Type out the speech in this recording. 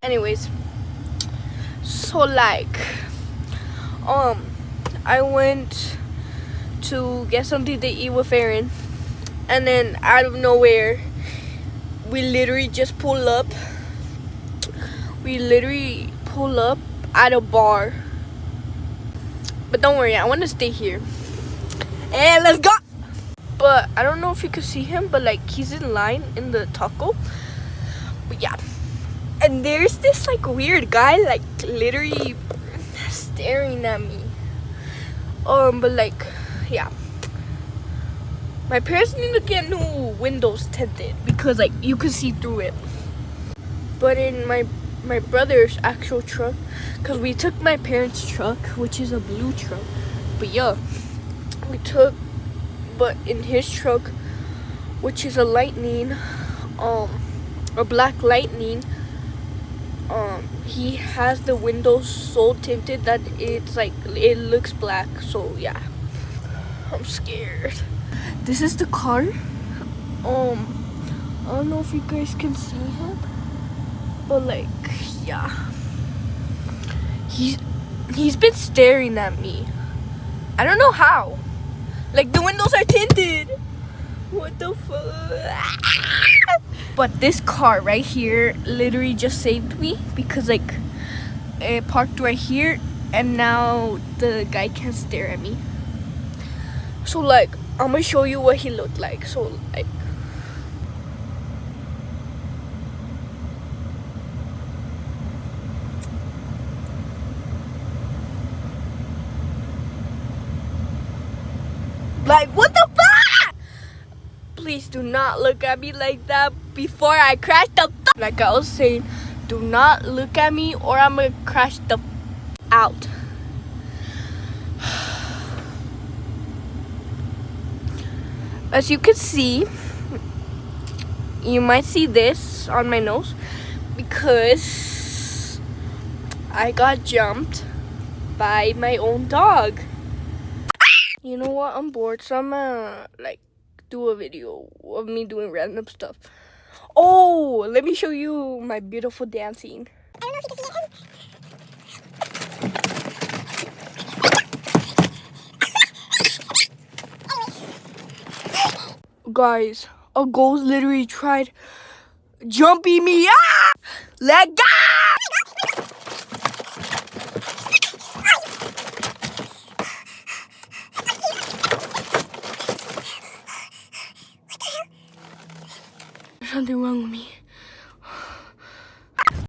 Anyways, so like, I went to get something to eat with Aaron, and then out of nowhere, we literally just pull up. We literally pull up at a bar. But don't worry, I want to stay here. And let's go! But I don't know if you can see him, but like he's in line in the taco. But yeah. And there's this like weird guy like literally staring at me. But like, yeah. My parents need to get new windows tinted because like you can see through it. But in my brother's actual truck, because we took my parents' truck, which is a blue truck. But yeah, but in his truck, which is a lightning, a black lightning, he has the windows so tinted that it's like it looks black. So yeah, I'm scared. This is the car. I don't know if you guys can see him, but like, yeah, he's been staring at me. I don't know how. Like the windows are tinted. What the fuck? But this car right here literally just saved me because like it parked right here and now the guy can't stare at me. So like I'm gonna show you what he looked like. So like, what the fuck? Please do not look at me like that before I crash the like I was saying, do not look at me or I'm gonna crash the out. As you can see, you might see this on my nose because I got jumped by my own dog. You know what? I'm bored, so I'm gonna like do a video of me doing random stuff. Oh, let me show you my beautiful dancing. I don't know if you can see it. Guys, a ghost literally tried jumping me. Ah! Let go!